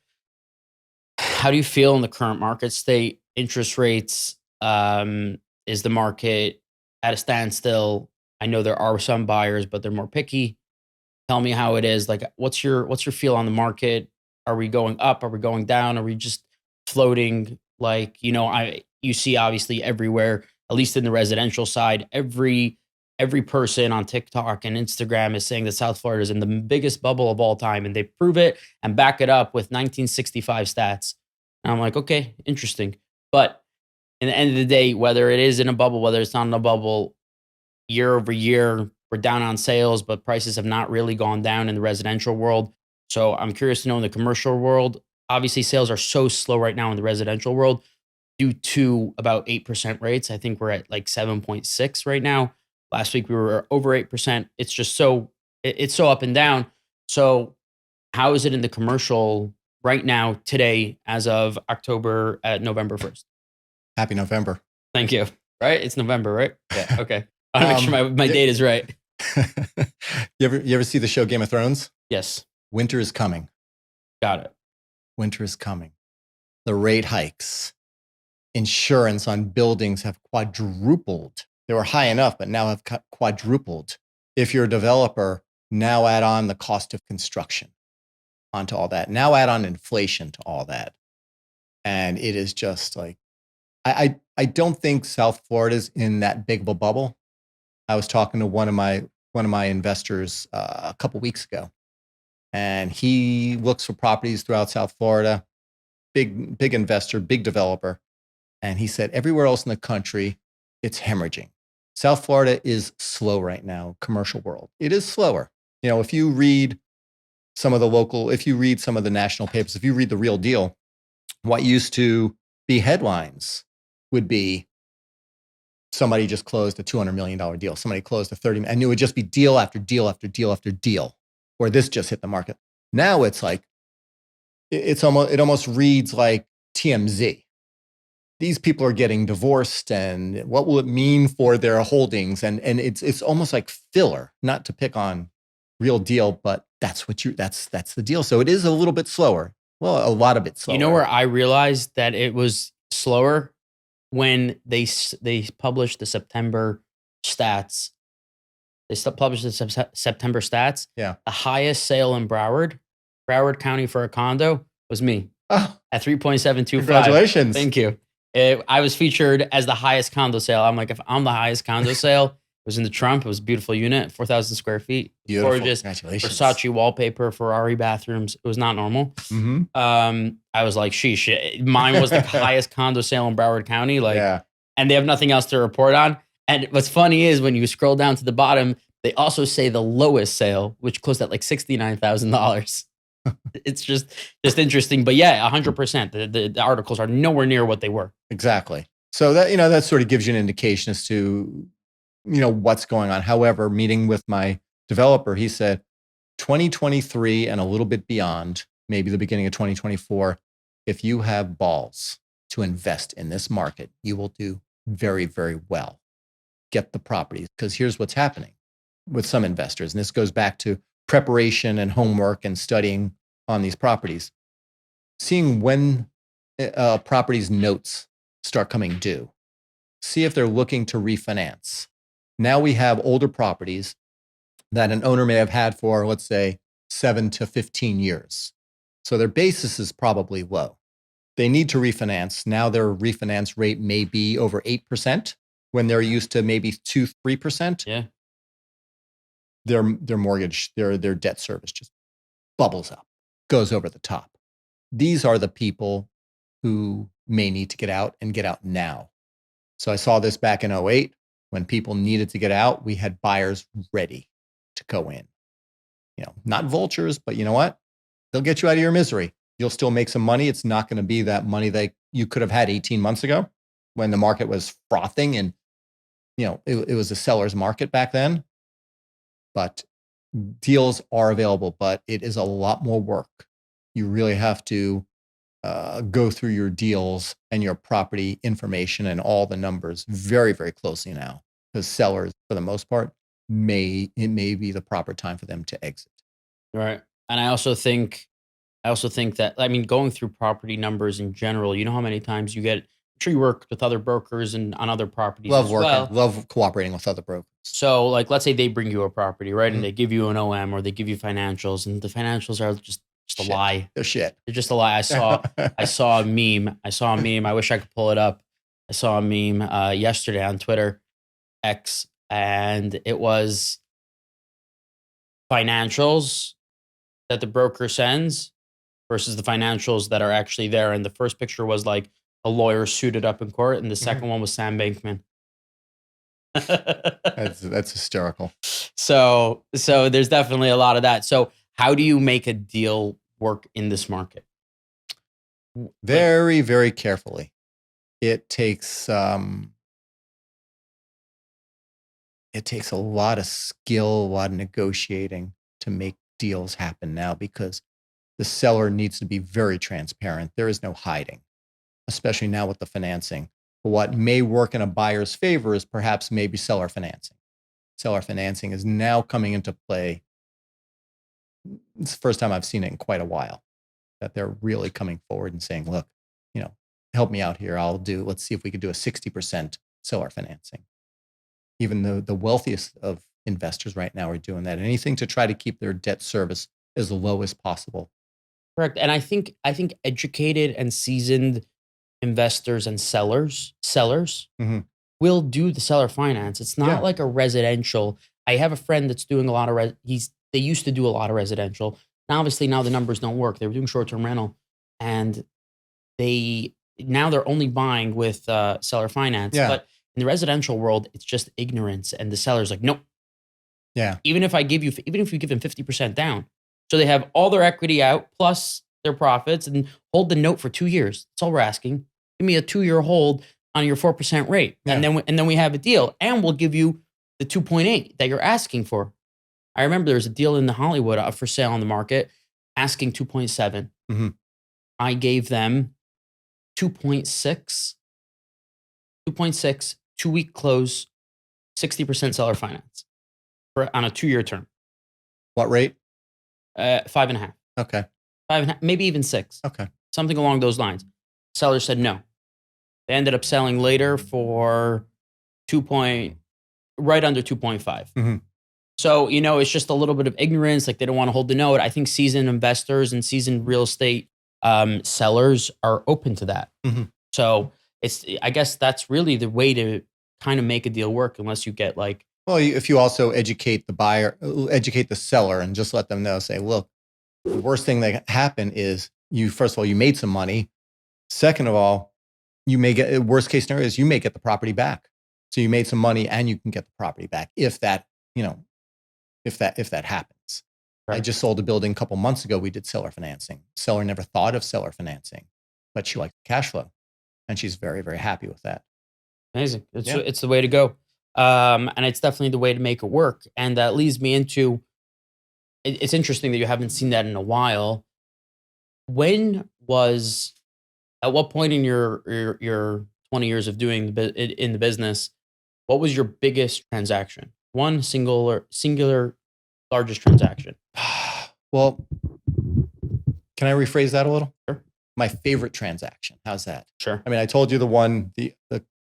A: How do you feel in the current market state? Interest rates, is the market at a standstill? I know there are some buyers, but they're more picky. Tell me how it is. Like, what's your feel on the market? Are we going up? Are we going down? Are we just floating? Like, you see obviously everywhere, at least in the residential side, every person on TikTok and Instagram is saying that South Florida is in the biggest bubble of all time, and they prove it and back it up with 1965 stats. And I'm like, okay, interesting. But in the end of the day, whether it is in a bubble, whether it's not in a bubble, year over year, we're down on sales, but prices have not really gone down in the residential world. So I'm curious to know in the commercial world, obviously sales are so slow right now in the residential world due to about 8% rates. I think we're at like 7.6 right now. Last week we were over 8%. It's just it's so up and down. So how is it in the commercial right now, today, as of November 1st?
B: Happy November.
A: Thank you. Right? It's November, right?
B: Yeah.
A: Okay. I want to make sure my date is right.
B: You ever see the show Game of Thrones?
A: Yes.
B: Winter is coming.
A: Got it.
B: Winter is coming. The rate hikes. Insurance on buildings have quadrupled. They were high enough, but now have quadrupled. If you're a developer, now add on the cost of construction onto all that. Now add on inflation to all that. And it is just like, I don't think South Florida's in that big of a bubble. I was talking to one of my investors a couple weeks ago, and he looks for properties throughout South Florida. Big investor, big developer. And he said everywhere else in the country, it's hemorrhaging. South Florida is slow right now, commercial world. It is slower. If you read some of the national papers, if you read The Real Deal, what used to be headlines would be somebody just closed a $200 million deal. Somebody closed a $30 million, and it would just be deal after deal after deal after deal, or this just hit the market. Now it's like, it almost reads like TMZ. These people are getting divorced, and what will it mean for their holdings? And it's almost like filler, not to pick on Real Deal, but that's the deal. So it is a little bit slower. Well, a lot of it slower.
A: You know where I realized that it was slower? When they published the September stats. They published the September stats.
B: Yeah.
A: The highest sale in Broward County for a condo was me at 3.725.
B: Congratulations.
A: Thank you. I was featured as the highest condo sale. I'm like, if I'm the highest condo sale, it was in the Trump. It was a beautiful unit, 4,000 square feet.
B: Beautiful.
A: Gorgeous.
B: Congratulations.
A: Versace wallpaper, Ferrari bathrooms. It was not normal.
B: Mm-hmm.
A: I was like, sheesh. Mine was the highest condo sale in Broward County. And they have nothing else to report on. And what's funny is when you scroll down to the bottom, they also say the lowest sale, which closed at like $69,000. It's just interesting. But yeah, 100%. The articles are nowhere near what they were.
B: Exactly. So that sort of gives you an indication as to what's going on. However, meeting with my developer, he said 2023 and a little bit beyond, maybe the beginning of 2024, if you have balls to invest in this market, you will do very, very well. Get the properties, because here's what's happening with some investors. And this goes back to preparation and homework and studying on these properties. Seeing when properties notes start coming due. See if they're looking to refinance. Now we have older properties that an owner may have had for, let's say, 7 to 15 years. So their basis is probably low. They need to refinance. Now their refinance rate may be over 8% when they're used to maybe 2-3%.
A: Yeah.
B: Their mortgage, their debt service just bubbles up, goes over the top. These are the people who may need to get out and get out now. So I saw this back in 2008 when people needed to get out. We had buyers ready to go in. Not vultures, but you know what? They'll get you out of your misery. You'll still make some money. It's not going to be that money that you could have had 18 months ago when the market was frothing and it was a seller's market back then. But deals are available, but it is a lot more work. You really have to go through your deals and your property information and all the numbers very, very closely now, because sellers, for the most part, it may be the proper time for them to exit.
A: Right. And I also think that, I mean, going through property numbers in general, you know how many times you get, I'm sure you work with other brokers and on other properties
B: Love
A: as
B: working,
A: well.
B: love cooperating with other brokers.
A: So like, let's say they bring you a property, right?
B: Mhm.
A: And they give you an OM or they give you financials, and the financials are just a
B: Shit.
A: lie.
B: They're shit.
A: They're just a lie. I saw a meme. I wish I could pull it up. I saw a meme yesterday on Twitter X, and it was financials that the broker sends versus the financials that are actually there. And the first picture was like a lawyer suited up in court, and the second one was Sam Bankman.
B: That's hysterical.
A: So there's definitely a lot of that. So how do you make a deal work in this market?
B: Very, very carefully. It takes a lot of skill, a lot of negotiating to make deals happen now, because the seller needs to be very transparent. There is no hiding, especially now with the financing. But what may work in a buyer's favor is perhaps maybe seller financing. Seller financing is now coming into play. It's the first time I've seen it in quite a while, that they're really coming forward and saying, look, help me out here. Let's see if we could do a 60% seller financing. Even though the wealthiest of investors right now are doing that. Anything to try to keep their debt service as low as possible.
A: Correct. And I think educated and seasoned investors and sellers
B: Mhm.
A: will do the seller finance. It's not like a residential. I have a friend that's doing a lot of they used to do a lot of residential. Now, obviously, now the numbers don't work. They were doing short-term rental, and they're only buying with seller finance.
B: Yeah.
A: But in the residential world, it's just ignorance, and the seller's like, nope.
B: Yeah.
A: Even if you give them 50% down, so they have all their equity out plus their profits, and hold the note for 2 years. That's all we're asking. Give me a 2-year hold on your 4% rate,
B: Yeah.
A: and then we have a deal, and we'll give you the 2.8 that you're asking for. I remember there was a deal in the Hollywood for sale on the market, asking 2.7.
B: Mhm.
A: I gave them 2.6, 2-week close, 60% seller finance on a 2-year term.
B: What rate?
A: 5.5.
B: Okay.
A: 5.5, maybe even 6.
B: Okay.
A: Something along those lines. Seller said no. They ended up selling later for right under 2.5.
B: Mhm.
A: So, it's just a little bit of ignorance. Like, they don't want to hold the note. I think seasoned investors and seasoned real estate sellers are open to that.
B: Mhm.
A: So I guess that's really the way to kind of make a deal work, unless you get like,
B: Well, if you also educate the seller, and just let them know, say, look, the worst thing that can happen is first of all, you made some money. Second of all, you may get, worst case scenario is you may get the property back. So you made some money and you can get the property back if that happens.
A: right.
B: I just sold a building a couple months ago. We did seller financing. Seller never thought of seller financing, but she liked the cash flow, and she's very, very happy with that.
A: Amazing. It's the way to go. And it's definitely the way to make it work. And that leads me into it's interesting that you haven't seen that in a while. When was at what point in your 20 years of doing in the business, what was your biggest transaction? One singular largest transaction.
B: Well, can I rephrase that a little?
A: Sure.
B: My favorite transaction. How's that?
A: Sure.
B: I mean, I told you the one,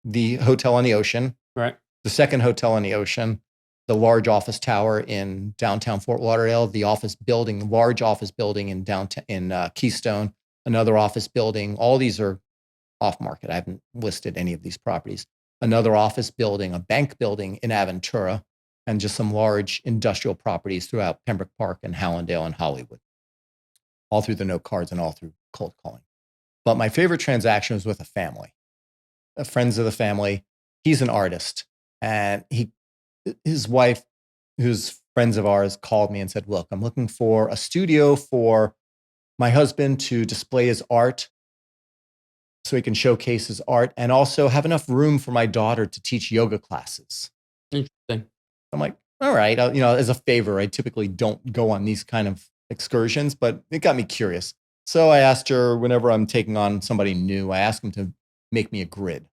B: the hotel on the ocean,
A: Right.
B: the second hotel on the ocean, the large office tower in downtown Fort Lauderdale, the large office building in downtown in Keystone, another office building. All these are off market. I haven't listed any of these properties. Another office building, a bank building in Aventura, and just some large industrial properties throughout Pembroke Park and Hallandale and Hollywood, all through the note cards and all through cold calling. But my favorite transaction was with a family, friends of the family. He's an artist, and his wife, who's friends of ours, called me and said, "Look, I'm looking for a studio for my husband to display his art so he can showcase his art and also have enough room for my daughter to teach yoga classes."
A: Interesting.
B: I'm like, all right, as a favor, I typically don't go on these kind of excursions, but it got me curious. So I asked her, whenever I'm taking on somebody new, I ask them to make me a grid.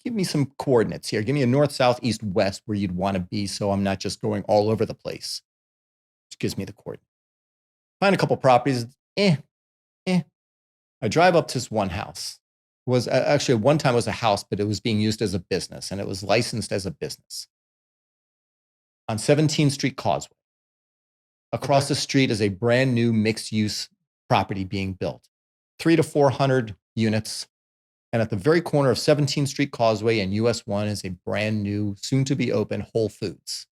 B: Give me some coordinates here. Give me a north, south, east, west where you'd want to be so I'm not just going all over the place. Which gives me the coordinates. Find a couple properties. I drive up to this one house. It was actually one time it was a house, but it was being used as a business, and it was licensed as a business on 17th Street Causeway. Across the street is a brand new mixed use property being built, 300 to 400 units. And at the very corner of 17th Street Causeway and US 1 is a brand new, soon to be open Whole Foods.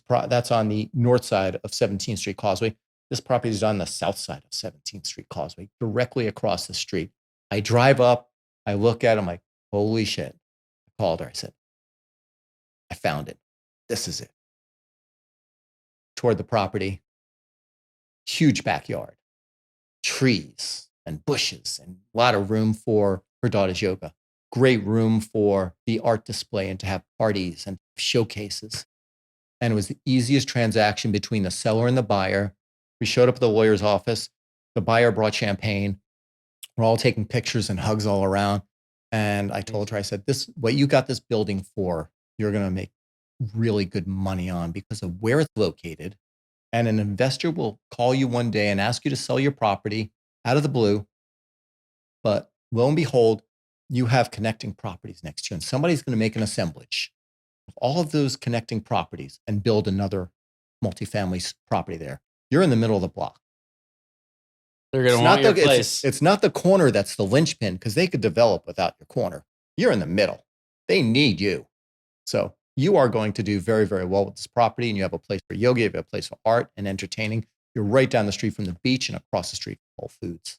B: That's on the north side of 17th Street Causeway. This property is on the south side of 17th Street Causeway, directly across the street. I drive up, I look at it, I'm like, holy shit. I called her, I said, I found it. This is it. Toward the property, huge backyard, trees and bushes, and a lot of room for her daughter's yoga. Great room for the art display and to have parties and showcases. And it was the easiest transaction between the seller and the buyer. We showed up at the lawyer's office. The buyer brought champagne. We're all taking pictures and hugs all around. And I told her, I said, what you got this building for, you're going to make really good money on because of where it's located. And an investor will call you one day and ask you to sell your property out of the blue. But lo and behold, you have connecting properties next to you. And somebody's going to make an assemblage of all of those connecting properties and build another multifamily property there. You're in the middle of the block.
A: They're going to want your
B: place. It's not the corner that's the linchpin because they could develop without your corner. You're in the middle. They need you. So you are going to do very, very well with this property, and you have a place for yoga, you have a place for art and entertaining. You're right down the street from the beach and across the street from Whole Foods.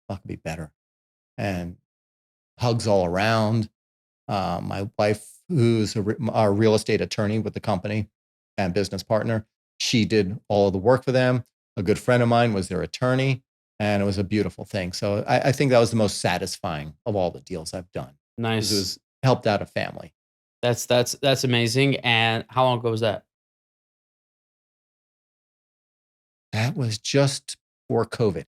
B: What could be better? And hugs all around. My wife, who's our real estate attorney with the company and business partner, she did all of the work for them. A good friend of mine was their attorney, and it was a beautiful thing. So I think that was the most satisfying of all the deals I've done.
A: Nice.
B: It was helped out a family.
A: That's amazing. And how long ago was that?
B: That was just before COVID.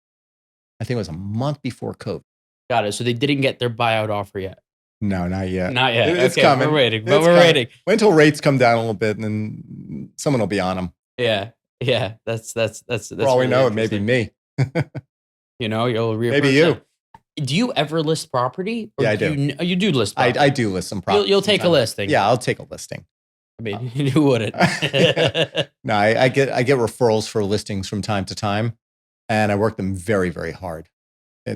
B: I think it was a month before COVID.
A: Got it. So they didn't get their buyout offer yet.
B: No, not yet.
A: Not yet.
B: It's
A: okay,
B: coming.
A: We're waiting.
B: Wait until rates come down a little bit, and then someone will be on them.
A: Yeah. That's
B: For all we know, it may be me.
A: You'll
B: maybe you.
A: Do you ever list property?
B: Yeah, I do.
A: You do list property.
B: I do list some property.
A: You'll take a listing.
B: Yeah, I'll take a listing.
A: I mean, who wouldn't?
B: No, I get referrals for listings from time to time, and I work them very, very hard. I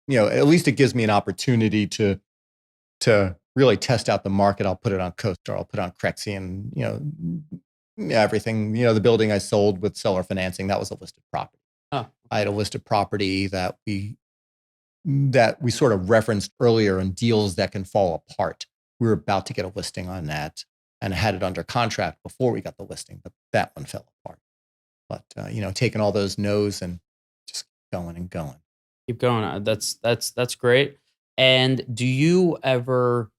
B: at least it gives me an opportunity to really test out the market. I'll put it on CoStar, I'll put it on Crexy, and everything. The building I sold with seller financing, that was a listed property.
A: Oh.
B: I had a listed property that we sort of referenced earlier in deals that can fall apart. We were about to get a listing on that, and I had it under contract before we got the listing, but that one fell apart. But taking all those no's and just going and going.
A: Keep going. That's great. And do you ever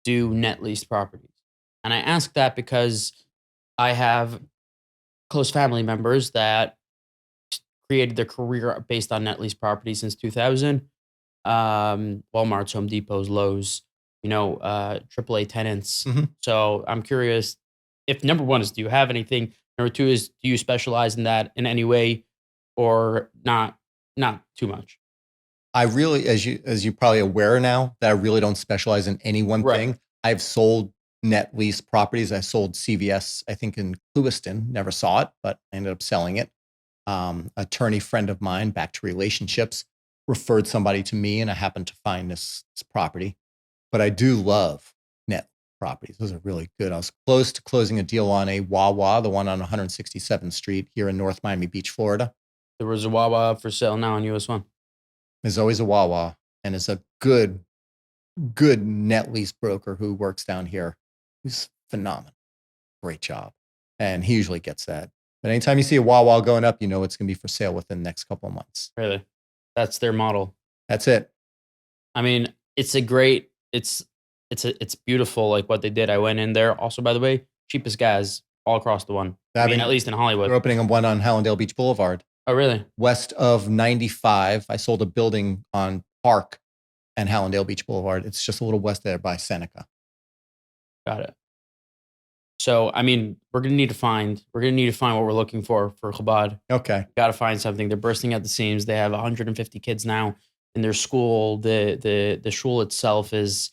A: do net lease properties? And I ask that because I have close family members that created their career based on net lease properties since 2000. Walmart's, Home Depot's, Lowe's, AAA tenants.
B: Mhm.
A: So I'm curious if number one is, do you have anything? Number two is, do you specialize in that in any way or not? Not too much.
B: I really, as you probably aware now, that I really don't specialize in any one
A: Right.
B: thing. I've sold net lease properties. I sold CVS, I think in Clewiston. Never saw it, but I ended up selling it. Attorney friend of mine, back to relationships, referred somebody to me, and I happened to find this property. But I do love net properties. Those are really good. I was close to closing a deal on a Wawa, the one on 167th Street here in North Miami Beach, Florida.
A: There was a Wawa for sale now on US 1.
B: There's always a Wawa, and it's a good net lease broker who works down here. He's phenomenal. Great job. And he usually gets that. But anytime you see a Wawa going up, you know it's going to be for sale within the next couple of months.
A: Really. That's their model.
B: That's it.
A: I mean, it's a great, it's beautiful like what they did. I went in there. Also, by the way, cheapest gas all across the one. I mean, at least in
B: They're
A: Hollywood.
B: opening one on Hallandale Beach Boulevard.
A: Oh, really?
B: West of 95. I sold a building on Park and Hallandale Beach Boulevard. It's just a little west there by Seneca.
A: Got it. So, I mean, we're gonna need to find what we're looking for Chabad.
B: Okay.
A: Got to find something. They're bursting at the seams. They have 150 kids now in their school. The shul itself is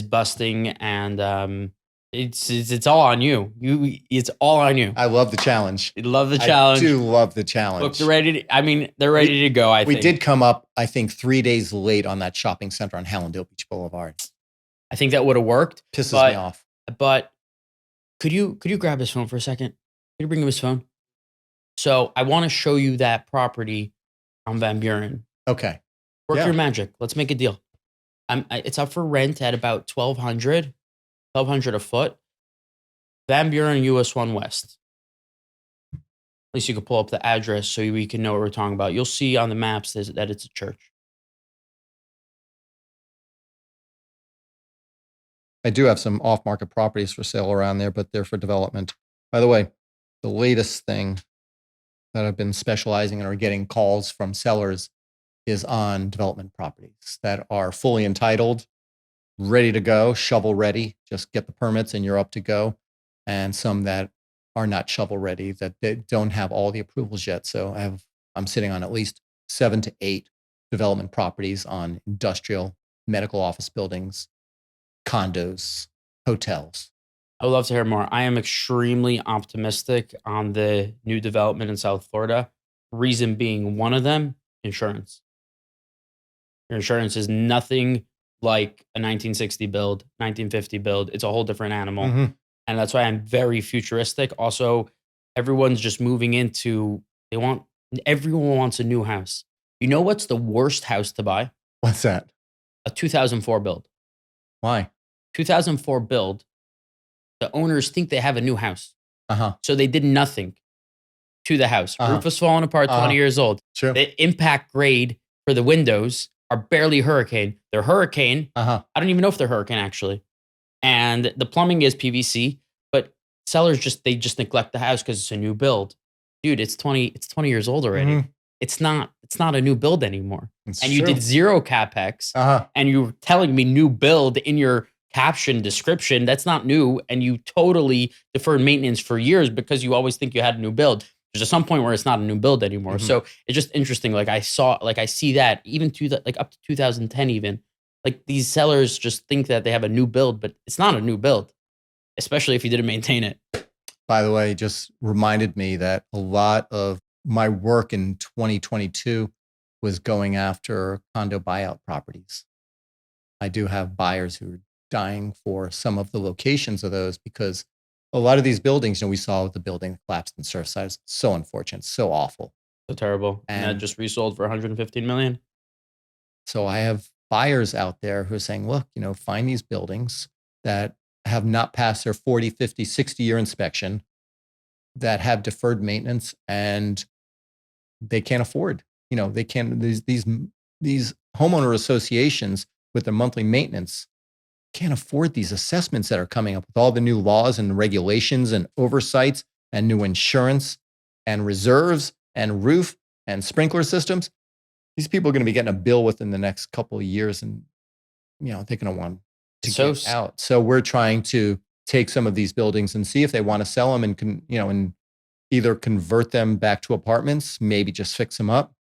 A: busting, and it's all on you. It's all on you.
B: I love the challenge.
A: I love the challenge.
B: I do love the challenge.
A: Look, they're ready to go. I think
B: we did come up, I think, 3 days late on that shopping center on Hallandale Beach Boulevard.
A: I think that would have worked.
B: Pisses me off.
A: But could you grab his phone for a second? Could you bring him his phone? So I want to show you that property on Van Buren.
B: Okay.
A: Work your magic. Let's make a deal. It's up for rent at about $1,200 a foot. Van Buren, US 1 West. At least you could pull up the address so we can know what we're talking about. You'll see on the maps that it's a church.
B: I do have some off-market properties for sale around there, but they're for development. By the way, the latest thing that I've been specializing in or getting calls from sellers is on development properties that are fully entitled, ready to go, shovel ready. Just get the permits and you're up to go. And some that are not shovel ready, that they don't have all the approvals yet. So I'm sitting on at least 7 to 8 development properties on industrial, medical office buildings, condos, hotels.
A: I would love to hear more. I am extremely optimistic on the new development in South Florida. Reason being, one of them, insurance. Your insurance is nothing like a 1960 build, 1950 build. It's a whole different animal.
B: Mm-hmm.
A: And that's why I'm very futuristic. Also, everyone's just moving into, everyone wants a new house. You know what's the worst house to buy?
B: What's that?
A: A 2004 build.
B: Why?
A: 2004 build, the owners think they have a new house.
B: Uh-huh.
A: So they did nothing to the house.
B: Uh-huh.
A: Roof was falling apart, 20 years old.
B: True.
A: The impact grade for the windows are barely hurricane. They're hurricane.
B: Uh-huh.
A: I don't even know if they're hurricane actually. And the plumbing is PVC, but sellers just neglect the house because it's a new build. Dude, it's 20 years old already.
B: Mm-hmm.
A: It's not a new build anymore.
B: It's
A: and
B: true.
A: you did zero capex.
B: Uh-huh.
A: And you're telling me new build in your caption description. That's not new. And you totally deferred maintenance for years because you always think you had a new build. There's some point where it's not a new build anymore.
B: Mm-hmm.
A: So it's just interesting. Like I see that even up to 2010, even like these sellers just think that they have a new build, but it's not a new build, especially if you didn't maintain it.
B: By the way, just reminded me that a lot of my work in 2022 was going after condo buyout properties. I do have buyers who are dying for some of the locations of those because a lot of these buildings, we saw the building that collapsed in Surfside. It's so unfortunate, so awful.
A: So terrible. And that just resold for $115 million.
B: So I have buyers out there who are saying, look, find these buildings that have not passed their 40, 50, 60-year inspection, that have deferred maintenance, and they can't afford. They can't. These homeowner associations with their monthly maintenance can't afford these assessments that are coming up with all the new laws and regulations and oversights and new insurance and reserves and roof and sprinkler systems. These people are going to be getting a bill within the next couple of years, and they're going to want to get out. So we're trying to take some of these buildings and see if they want to sell them and either convert them back to apartments, maybe just fix them up,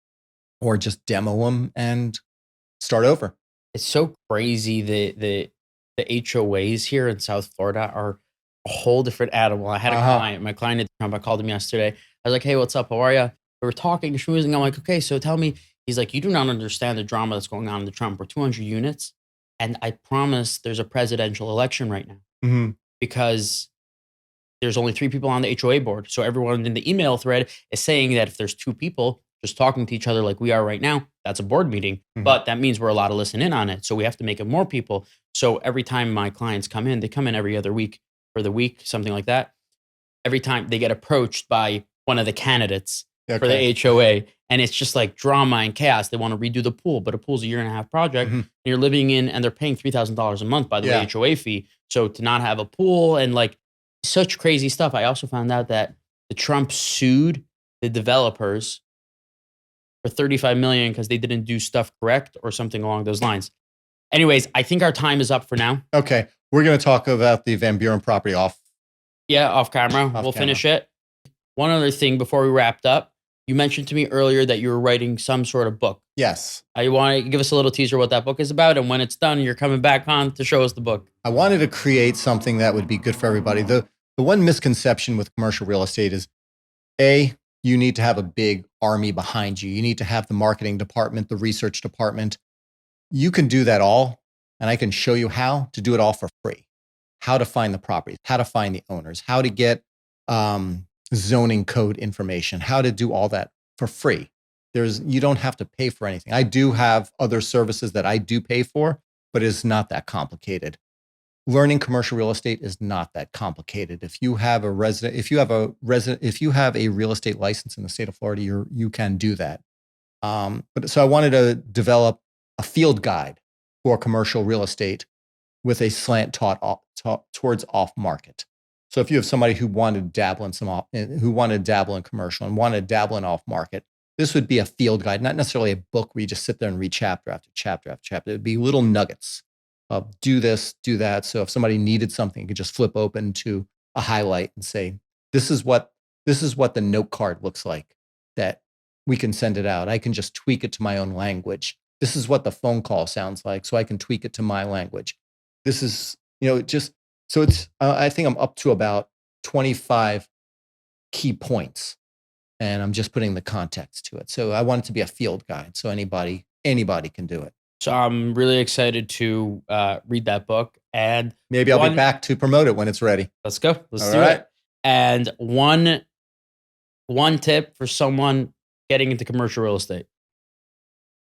B: or just demo them and start over.
A: It's so crazy. The HOAs here in South Florida are a whole different animal. I had a client, my client at Trump, I called him yesterday. I was like, hey, what's up? How are you? We were talking, schmoozing. I'm like, okay, so tell me. He's like, you do not understand the drama that's going on in the Trump. We're 200 units. And I promise there's a presidential election right now because there's only 3 people on the HOA board. So everyone in the email thread is saying that if there's 2 people just talking to each other like we are right now, that's a board meeting. But that means we're allowed to listen in on it. So we have to make it more people. So every time my clients come in, they come in every other week for the week, something like that. Every time they get approached by one of the candidates for the HOA, and it's just like drama and chaos. They want to redo the pool, but a pool's a 1.5-year project. And you're living in, and they're paying $3,000 a month, by the way, HOA fee. So to not have a pool and like such crazy stuff. I also found out that the Trump sued the developers for $35 million because they didn't do stuff correct or something along those lines. Anyways, I think our time is up for now.
B: Okay. We're going to talk about the Van Buren property off
A: camera. We'll finish it. One other thing before we wrapped up, you mentioned to me earlier that you were writing some sort of book.
B: Yes.
A: I want to give us a little teaser what that book is about, and when it's done, you're coming back on to show us the book.
B: I wanted to create something that would be good for everybody. The one misconception with commercial real estate is, you need to have a big army behind you. You need to have the marketing department, the research department. You can do that all, and I can show you how to do it all for free. How to find the properties, how to find the owners, how to get zoning code information, how to do all that for free. You don't have to pay for anything. I do have other services that I do pay for, but it's not that complicated. Learning commercial real estate is not that complicated. If you have a real estate license in the state of Florida, you can do that. So I wanted to develop a field guide for commercial real estate with a slant towards off market. So if you have somebody who wanted to dabble in commercial and wanted to dabble in off market, this would be a field guide, not necessarily a book where you just sit there and read chapter after chapter after chapter. It would be little nuggets of do this, do that. So if somebody needed something, you could just flip open to a highlight and say, this is what the note card looks like, that we can send it out. I can just tweak it to my own language. This is what the phone call sounds like, so I can tweak it to my language. This is, so it's, I think I'm up to about 25 key points, and I'm just putting the context to it. So I want it to be a field guide, so anybody can do it.
A: So I'm really excited to read that book, and
B: maybe I'll be back to promote it when it's ready.
A: Let's go. Let's do it. And one tip for someone getting into commercial real estate.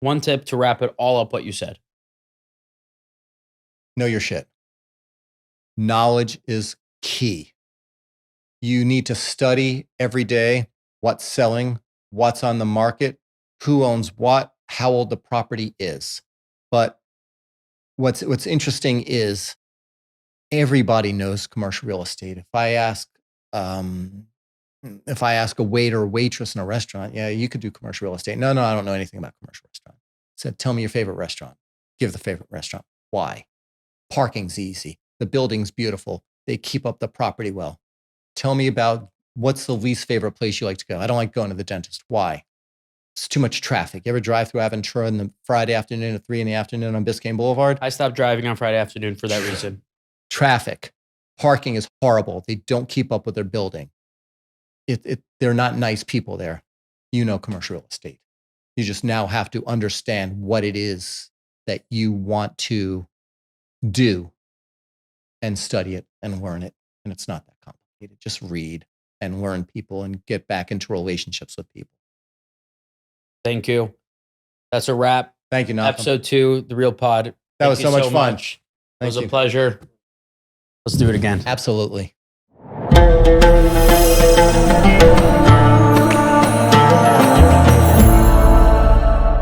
A: One tip to wrap it all up what you said.
B: Know your shit. Knowledge is key. You need to study every day what's selling, what's on the market, who owns what, how old the property is. But what's interesting is everybody knows commercial real estate. If I ask a waiter or waitress in a restaurant, yeah, you could do commercial real estate. No, I don't know anything about commercial restaurant. I said, tell me your favorite restaurant. Give the favorite restaurant. Why? Parking's easy. The building's beautiful. They keep up the property well. Tell me about what's the least favorite place you like to go. I don't like going to the dentist. Why? It's too much traffic. You ever drive through Aventura on the Friday afternoon at 3 p.m. on Biscayne Boulevard?
A: I stopped driving on Friday afternoon for that reason.
B: Traffic. Parking is horrible. They don't keep up with their building. They're not nice people there. Commercial real estate. You just now have to understand what it is that you want to do and study it and learn it. And it's not that complicated. Just read and learn people and get back into relationships with people.
A: Thank you. That's a wrap.
B: Thank you, Malcolm.
A: Episode 2, The Real Pod.
B: That was so much fun.
A: It was a pleasure. Let's do it again.
B: Absolutely.